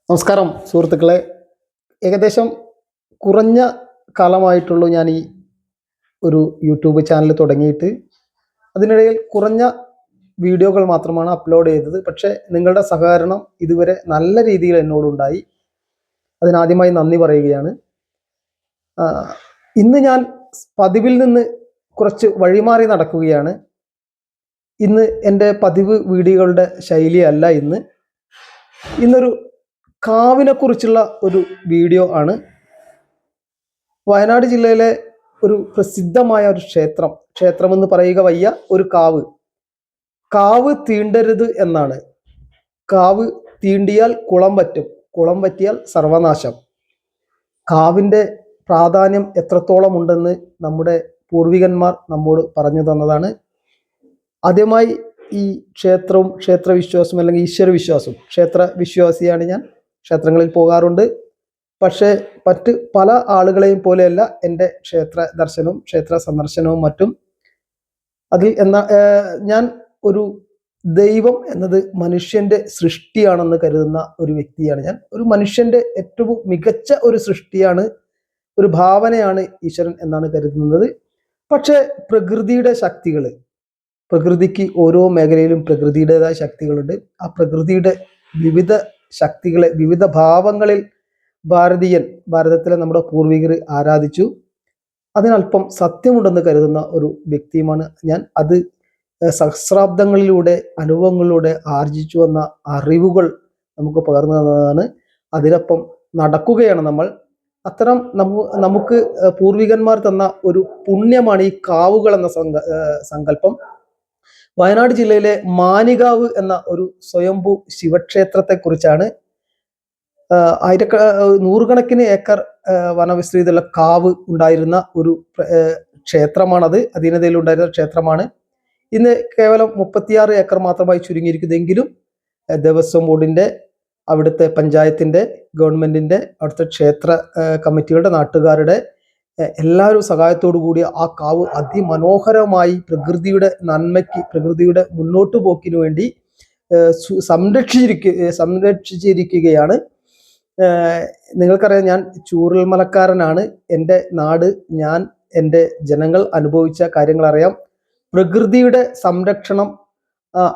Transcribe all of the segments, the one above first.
നമസ്കാരം സുഹൃത്തുക്കളെ. ഏകദേശം കുറഞ്ഞ കാലമായിട്ടുള്ളൂ ഞാൻ ഈ ഒരു യൂട്യൂബ് ചാനൽ തുടങ്ങിയിട്ട്. അതിനിടയിൽ കുറഞ്ഞ വീഡിയോകൾ മാത്രമാണ് അപ്ലോഡ് ചെയ്തത്. പക്ഷേ നിങ്ങളുടെ സഹകരണം ഇതുവരെ നല്ല രീതിയിൽ എന്നോടുണ്ടായി. അതിനാദ്യമായി നന്ദി പറയുകയാണ്. ഇന്ന് ഞാൻ പതിവിൽ നിന്ന് കുറച്ച് വഴിമാറി നടക്കുകയാണ്. ഇന്ന് എൻ്റെ പതിവ് വീഡിയോകളുടെ ശൈലിയല്ല. ഇന്നൊരു കാവിനെ കുറിച്ചുള്ള ഒരു വീഡിയോ ആണ്. വയനാട് ജില്ലയിലെ ഒരു പ്രസിദ്ധമായ ഒരു ക്ഷേത്രമെന്ന് പറയുക വയ്യ, ഒരു കാവ് തീണ്ടരുത് എന്നാണ്. കാവ് തീണ്ടിയാൽ കുളം പറ്റും, കുളം പറ്റിയാൽ സർവനാശം. കാവിൻ്റെ പ്രാധാന്യം എത്രത്തോളം ഉണ്ടെന്ന് നമ്മുടെ പൂർവികന്മാർ നമ്മോട് പറഞ്ഞു തന്നതാണ്. ആദ്യമായി ഈ ക്ഷേത്രവും ക്ഷേത്രവിശ്വാസവും അല്ലെങ്കിൽ ഈശ്വരവിശ്വാസവും, ക്ഷേത്രവിശ്വാസിയാണ് ഞാൻ, ക്ഷേത്രങ്ങളിൽ പോകാറുണ്ട്. പക്ഷേ മറ്റ് പല ആളുകളെയും പോലെയല്ല എൻ്റെ ക്ഷേത്ര ദർശനവും ക്ഷേത്ര സന്ദർശനവും മറ്റും. ഞാൻ ഒരു ദൈവം എന്നത് മനുഷ്യൻ്റെ സൃഷ്ടിയാണെന്ന് കരുതുന്ന ഒരു വ്യക്തിയാണ് ഞാൻ. ഒരു മനുഷ്യൻ്റെ ഏറ്റവും മികച്ച ഒരു സൃഷ്ടിയാണ്, ഒരു ഭാവനയാണ് ഈശ്വരൻ എന്നാണ് കരുതുന്നത്. പക്ഷേ പ്രകൃതിയുടെ ശക്തികൾ, പ്രകൃതിക്ക് ഓരോ മേഖലയിലും പ്രകൃതിയുടേതായ ശക്തികളുണ്ട്. ആ പ്രകൃതിയുടെ വിവിധ ശക്തികളെ വിവിധ ഭാവങ്ങളിൽ ഭാരതത്തിലെ നമ്മുടെ പൂർവികർ ആരാധിച്ചു. അതിനല്പം സത്യമുണ്ടെന്ന് കരുതുന്ന ഒരു വ്യക്തിയുമാണ് ഞാൻ. അത് സഹസ്രാബ്ദങ്ങളിലൂടെ അനുഭവങ്ങളിലൂടെ ആർജിച്ചു വന്ന അറിവുകൾ നമുക്ക് പകർന്നു തന്നതാണ്. അതിനൊപ്പം നടക്കുകയാണ് നമ്മൾ. അത്തരം നമുക്ക് പൂർവികന്മാർ തന്ന ഒരു പുണ്യമാണ് ഈ കാവുകൾ എന്ന സങ്കല്പം. വയനാട് ജില്ലയിലെ മാനികാവ് എന്ന ഒരു സ്വയംഭൂ ശിവക്ഷേത്രത്തെ കുറിച്ചാണ്. നൂറുകണക്കിന് ഏക്കർ വനവിസ്തൃതിയുള്ള കാവ് ഉണ്ടായിരുന്ന ഒരു ക്ഷേത്രമാണത്. അധീനതയിൽ ഉണ്ടായിരുന്ന ക്ഷേത്രമാണ്. ഇന്ന് കേവലം 36 ഏക്കർ മാത്രമായി ചുരുങ്ങിയിരിക്കുന്നെങ്കിലും ദേവസ്വം ബോർഡിന്റെ, അവിടുത്തെ പഞ്ചായത്തിന്റെ, ഗവൺമെന്റിന്റെ, അവിടുത്തെ ക്ഷേത്ര കമ്മിറ്റികളുടെ, നാട്ടുകാരുടെ എല്ലാവരും സഹായത്തോടു കൂടി ആ കാവ് അതിമനോഹരമായി പ്രകൃതിയുടെ നന്മയ്ക്ക്, പ്രകൃതിയുടെ മുന്നോട്ടു പോക്കിനു വേണ്ടി സംരക്ഷിച്ചിരിക്കുകയാണ്. നിങ്ങൾക്കറിയാം, ഞാൻ ചൂരൽമലക്കാരനാണ്. എൻ്റെ നാട്, ഞാൻ, എൻ്റെ ജനങ്ങൾ അനുഭവിച്ച കാര്യങ്ങൾ അറിയാം. പ്രകൃതിയുടെ സംരക്ഷണം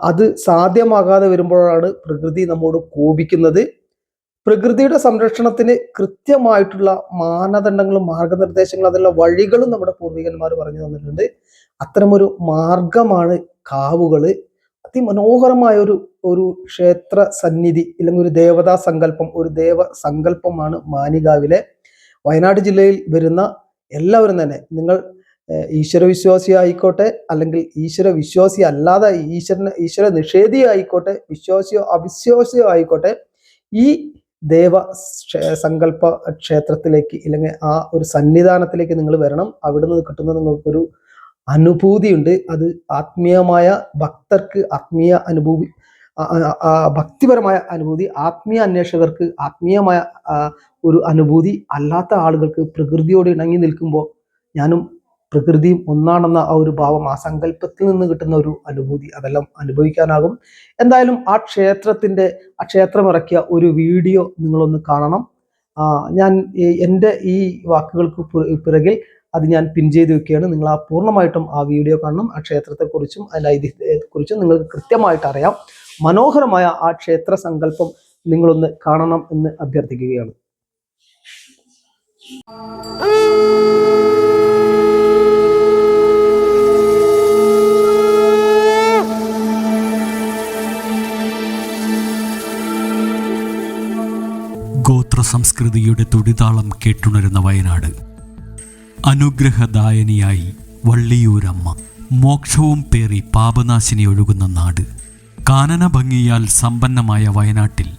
അത് സാധ്യമാകാതെ വരുമ്പോഴാണ് പ്രകൃതി നമ്മോട് കോപിക്കുന്നത്. പ്രകൃതിയുടെ സംരക്ഷണത്തിന് കൃത്യമായിട്ടുള്ള മാനദണ്ഡങ്ങളും മാർഗനിർദ്ദേശങ്ങളും അതിലുള്ള വഴികളും നമ്മുടെ പൂർവികന്മാർ പറഞ്ഞു തന്നിട്ടുണ്ട്. അത്തരമൊരു മാർഗമാണ് കാവുകള്. അതിമനോഹരമായ ഒരു ക്ഷേത്ര സന്നിധി, അല്ലെങ്കിൽ ഒരു ദേവതാ സങ്കല്പം, ഒരു ദേവസങ്കല്പമാണ് മാനികാവിലെ. വയനാട് ജില്ലയിൽ വരുന്ന എല്ലാവരും തന്നെ, നിങ്ങൾ ഈശ്വരവിശ്വാസി ആയിക്കോട്ടെ, അല്ലെങ്കിൽ ഈശ്വര വിശ്വാസി അല്ലാതെ ഈശ്വര നിഷേധി ആയിക്കോട്ടെ, വിശ്വാസിയോ അവിശ്വാസിയോ ആയിക്കോട്ടെ, ഈ സങ്കല്പ ക്ഷേത്രത്തിലേക്ക്, ഇല്ലെങ്കിൽ ആ ഒരു സന്നിധാനത്തിലേക്ക് നിങ്ങൾ വരണം. അവിടുന്ന് കിട്ടുന്ന നിങ്ങൾക്കൊരു അനുഭൂതിയുണ്ട്. അത് ആത്മീയമായ ഭക്തർക്ക് ആത്മീയ അനുഭൂതി, ഭക്തിപരമായ അനുഭൂതി, ആത്മീയ അന്വേഷകർക്ക് ആത്മീയമായ ഒരു അനുഭൂതി, അല്ലാത്ത ആളുകൾക്ക് പ്രകൃതിയോട് ഇണങ്ങി നിൽക്കുമ്പോൾ ഞാനും പ്രകൃതിയും ഒന്നാണെന്ന ആ ഒരു ഭാവം, ആ സങ്കല്പത്തിൽ നിന്ന് കിട്ടുന്ന ഒരു അനുഭൂതി, അതെല്ലാം അനുഭവിക്കാനാകും. എന്തായാലും ആ ക്ഷേത്രം ഇറക്കിയ ഒരു വീഡിയോ നിങ്ങളൊന്ന് കാണണം. ഞാൻ എൻ്റെ ഈ വാക്കുകൾക്ക് പിറകിൽ അത് ഞാൻ പിൻ ചെയ്ത് വെക്കുകയാണ്. നിങ്ങൾ പൂർണ്ണമായിട്ടും ആ വീഡിയോ കാണണം. ആ ക്ഷേത്രത്തെക്കുറിച്ചും അതിൻ്റെ ഐതിഹ്യത്തെക്കുറിച്ചും നിങ്ങൾക്ക് കൃത്യമായിട്ട് അറിയാം. മനോഹരമായ ആ ക്ഷേത്ര സങ്കല്പം നിങ്ങളൊന്ന് കാണണം എന്ന് അഭ്യർത്ഥിക്കുകയാണ്. ഗോത്ര സംസ്കൃതിയുടെ തുടിതാളം കേട്ടുണരുന്ന വയനാട്, അനുഗ്രഹദായനിയായി വള്ളിയൂരമ്മ, മോക്ഷവും പേറി പാപനാശിനി ഒഴുകുന്ന നാട്, കാനന ഭംഗിയാൽ സമ്പന്നമായ വയനാട്ടിൽ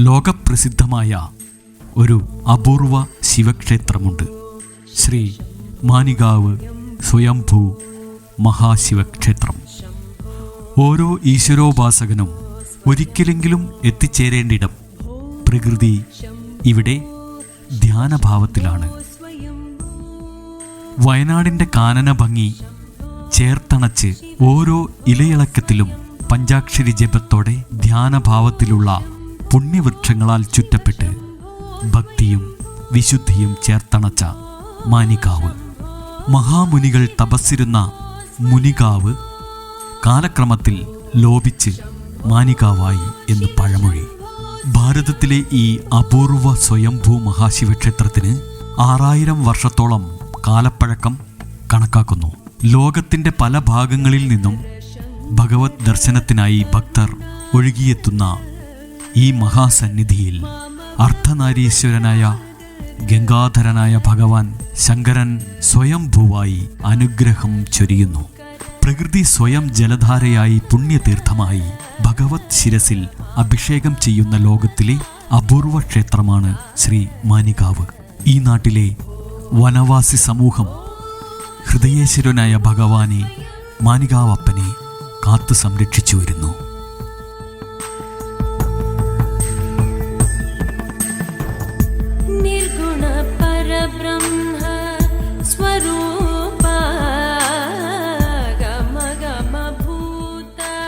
ലോകപ്രസിദ്ധമായ ഒരു അപൂർവ ശിവക്ഷേത്രമുണ്ട്. ശ്രീ മാനികാവ് സ്വയംഭൂ മഹാശിവക്ഷേത്രം. ഓരോ ഈശ്വരോപാസകനും ഒരിക്കലെങ്കിലും എത്തിച്ചേരേണ്ടിടം. പ്രകൃതി ഇവിടെ ധ്യാനഭാവത്തിലാണ്. വയനാടിൻ്റെ കാനന ഭംഗി ചേർത്തണച്ച് ഓരോ ഇലയിളക്കത്തിലും പഞ്ചാക്ഷരി ജപത്തോടെ ധ്യാനഭാവത്തിലുള്ള പുണ്യവൃക്ഷങ്ങളാൽ ചുറ്റപ്പെട്ട് ഭക്തിയും വിശുദ്ധിയും ചേർത്തണച്ച മാനികാവ്. മഹാമുനികൾ തപസ്സിരുന്ന മുനികാവ് കാലക്രമത്തിൽ ലോപിച്ച് മാനികാവായി എന്ന് പഴമൊഴി. ഭാരതത്തിലെ ഈ അപൂർവ സ്വയംഭൂ മഹാശിവക്ഷേത്രത്തിന് 6000 വർഷത്തോളം കാലപ്പഴക്കം കണക്കാക്കുന്നു. ലോകത്തിൻ്റെ പല ഭാഗങ്ങളിൽ നിന്നും ഭഗവത് ദർശനത്തിനായി ഭക്തർ ഒഴുകിയെത്തുന്ന ഈ മഹാസന്നിധിയിൽ അർദ്ധനാരീശ്വരനായ ഗംഗാധരനായ ഭഗവാൻ ശങ്കരൻ സ്വയംഭൂവായി അനുഗ്രഹം ചൊരിയുന്നു. പ്രകൃതി സ്വയം ജലധാരയായി പുണ്യതീർത്ഥമായി ഭഗവത് ശിരസിൽ അഭിഷേകം ചെയ്യുന്ന ലോകത്തിലെ അപൂർവ ക്ഷേത്രമാണ് ശ്രീ മാനികാവ്. ഈ നാട്ടിലെ വനവാസി സമൂഹം ഹൃദയേശ്വരനായ ഭഗവാനെ, മാനികാവപ്പനെ കാത്തു സംരക്ഷിച്ചു വരുന്നു. നിർഗുണ പരബ്രഹ്മ സ്വരൂപ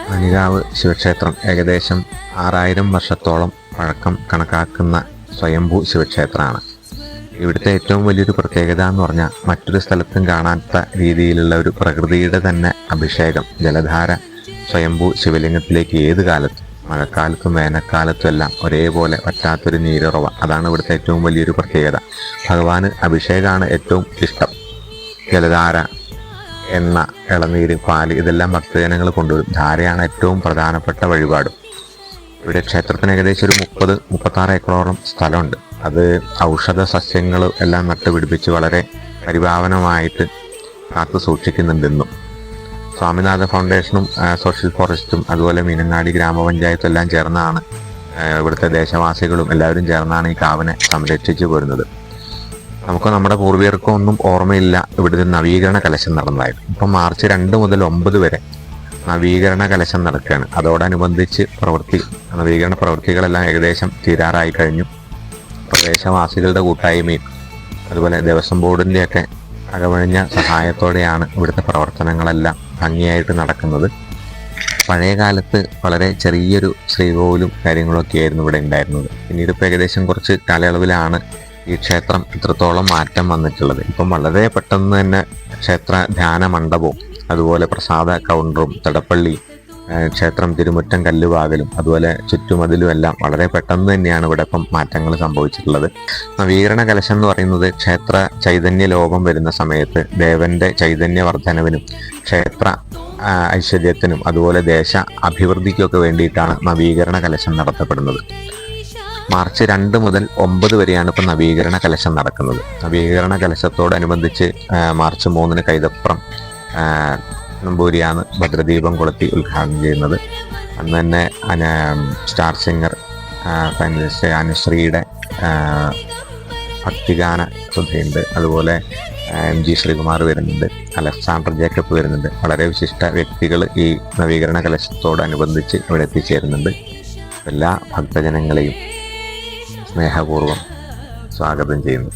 മാനികാവ് ശിവക്ഷേത്രം ഏകദേശം 6000 വർഷത്തോളം പഴക്കം കണക്കാക്കുന്ന സ്വയംഭൂ ശിവക്ഷേത്രമാണ്. ഇവിടുത്തെ ഏറ്റവും വലിയൊരു പ്രത്യേകത എന്ന് പറഞ്ഞാൽ മറ്റൊരു സ്ഥലത്തും കാണാത്ത രീതിയിലുള്ള ഒരു പ്രകൃതിയുടെ തന്നെ അഭിഷേകം, ജലധാര സ്വയംഭൂ ശിവലിംഗത്തിലേക്ക് ഏത് കാലത്തും, മഴക്കാലത്തും വേനൽക്കാലത്തും എല്ലാം ഒരേപോലെ വറ്റാത്തൊരു നീരുറവ. അതാണ് ഇവിടുത്തെ ഏറ്റവും വലിയൊരു പ്രത്യേകത. ഭഗവാന് അഭിഷേകമാണ് ഏറ്റവും ഇഷ്ടം. ജലധാര, എണ്ണ, ഇളനീര്, പാല് ഇതെല്ലാം ഭക്തജനങ്ങൾ കൊണ്ടുവരും. ധാരയാണ് ഏറ്റവും പ്രധാനപ്പെട്ട വഴിപാടും. ഇവിടെ ക്ഷേത്രത്തിന് ഏകദേശം ഒരു 30-36 ഏക്കറോളം സ്ഥലമുണ്ട്. അത് ഔഷധ സസ്യങ്ങൾ എല്ലാം നട്ടുപിടിപ്പിച്ച് വളരെ പരിപാവനമായിട്ട് കാത്തു സൂക്ഷിക്കുന്നുണ്ടെന്നും. സ്വാമിനാഥ ഫൗണ്ടേഷനും സോഷ്യൽ ഫോറസ്റ്റും അതുപോലെ മീനങ്ങാടി ഗ്രാമപഞ്ചായത്തും എല്ലാം ചേർന്നാണ്, ഇവിടുത്തെ ദേശവാസികളും എല്ലാവരും ചേർന്നാണ് ഈ കാവിനെ സംരക്ഷിച്ചു പോരുന്നത്. നമുക്ക് നമ്മുടെ പൂർവികർക്കും ഒന്നും ഓർമ്മയില്ല ഇവിടുത്തെ നവീകരണ കലശം നടന്നതായിട്ട്. ഇപ്പം മാർച്ച് 2 മുതൽ 9 വരെ നവീകരണ കലശം നടക്കുകയാണ്. അതോടനുബന്ധിച്ച് നവീകരണ പ്രവൃത്തികളെല്ലാം ഏകദേശം തീരാറായി കഴിഞ്ഞു. പ്രദേശവാസികളുടെ കൂട്ടായ്മയും അതുപോലെ ദേവസ്വം ബോർഡിൻ്റെയൊക്കെ അകമഴിഞ്ഞ സഹായത്തോടെയാണ് ഇവിടുത്തെ പ്രവർത്തനങ്ങളെല്ലാം ഭംഗിയായിട്ട് നടക്കുന്നത്. പഴയ കാലത്ത് വളരെ ചെറിയൊരു ശ്രീകോവിലും കാര്യങ്ങളൊക്കെ ആയിരുന്നു ഇവിടെ ഉണ്ടായിരുന്നത്. പിന്നീട് ഇപ്പോൾ ഏകദേശം കുറച്ച് കാലയളവിലാണ് ഈ ക്ഷേത്രം ഇത്രത്തോളം മാറ്റം വന്നിട്ടുള്ളത്. ഇപ്പം വളരെ പെട്ടെന്ന് തന്നെ ക്ഷേത്ര ധ്യാന മണ്ഡപവും അതുപോലെ പ്രസാദ കൗണ്ടറും തടപ്പള്ളി ക്ഷേത്രം തിരുമുറ്റം കല്ലുവാകലും അതുപോലെ ചുറ്റുമതിലും എല്ലാം വളരെ പെട്ടെന്ന് തന്നെയാണ് ഇവിടെ ഇപ്പം മാറ്റങ്ങൾ സംഭവിച്ചിട്ടുള്ളത്. നവീകരണ കലശം എന്ന് പറയുന്നത് ക്ഷേത്ര ചൈതന്യ ലോകം വരുന്ന സമയത്ത് ദേവന്റെ ചൈതന്യവർദ്ധനവിനും ക്ഷേത്ര ഐശ്വര്യത്തിനും അതുപോലെ ദേശ അഭിവൃദ്ധിക്കൊക്കെ വേണ്ടിയിട്ടാണ് നവീകരണ കലശം നടത്തപ്പെടുന്നത്. മാർച്ച് 2 മുതൽ 9 വരെയാണ് ഇപ്പം നവീകരണ കലശം നടക്കുന്നത്. നവീകരണ കലശത്തോടനുബന്ധിച്ച് മാർച്ച് 3 കൈതപ്പുറം നമ്പൂരിയാണ് ഭദ്രദീപം കൊളുത്തി ഉദ്ഘാടനം ചെയ്യുന്നത്. അന്ന് തന്നെ സ്റ്റാർ സിംഗർ ഫൈനലിസ്റ്റ് അനുശ്രീയുടെ ഭക്തിഗാന സുധയുണ്ട്. അതുപോലെ MG ശ്രീകുമാർ വരുന്നുണ്ട്, അലക്സാണ്ടർ ജേക്കബ് വരുന്നുണ്ട്. വളരെ വിശിഷ്ട വ്യക്തികൾ ഈ നവീകരണ കലശത്തോടനുബന്ധിച്ച് ഇവിടെ എത്തിച്ചേരുന്നുണ്ട്. എല്ലാ ഭക്തജനങ്ങളെയും സ്നേഹപൂർവ്വം സ്വാഗതം ചെയ്യുന്നു.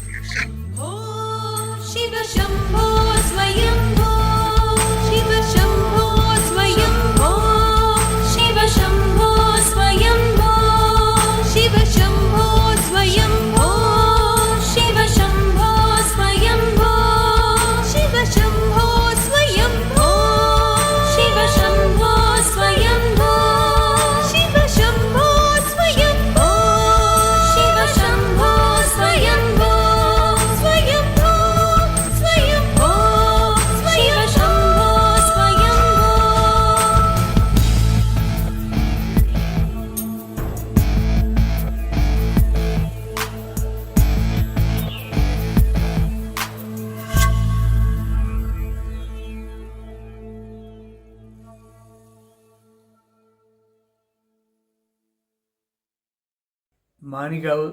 മാനികാവ്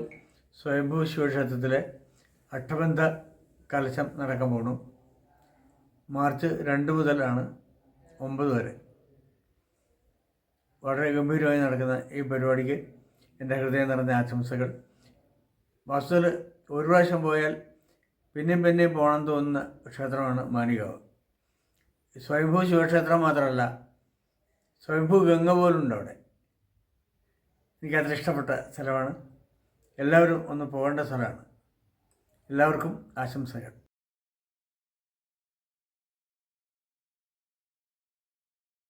സ്വയംഭൂ ശിവക്ഷേത്രത്തിലെ അഷ്ടബന്ധ കലശം നടക്കാൻ പോകണം. മാർച്ച് 2 മുതലാണ് 9 വരെ വളരെ ഗംഭീരമായി നടക്കുന്ന ഈ പരിപാടിക്ക് എൻ്റെ ഹൃദയം നിറഞ്ഞ ആശംസകൾ. വാസ്തുവിൽ ഒരു പ്രാവശ്യം പോയാൽ പിന്നെയും പോകണം തോന്നുന്ന ക്ഷേത്രമാണ് മാനികാവ്. സ്വയംഭൂ ശിവക്ഷേത്രം മാത്രമല്ല, സ്വയംഭൂ ഗംഗ പോലുണ്ട് അവിടെ. എനിക്കതിൽ ഇഷ്ടപ്പെട്ട സ്ഥലമാണ്. എല്ലാവരും ഒന്ന് പോകേണ്ട സ്ഥലമാണ്. എല്ലാവർക്കും ആശംസകൾ.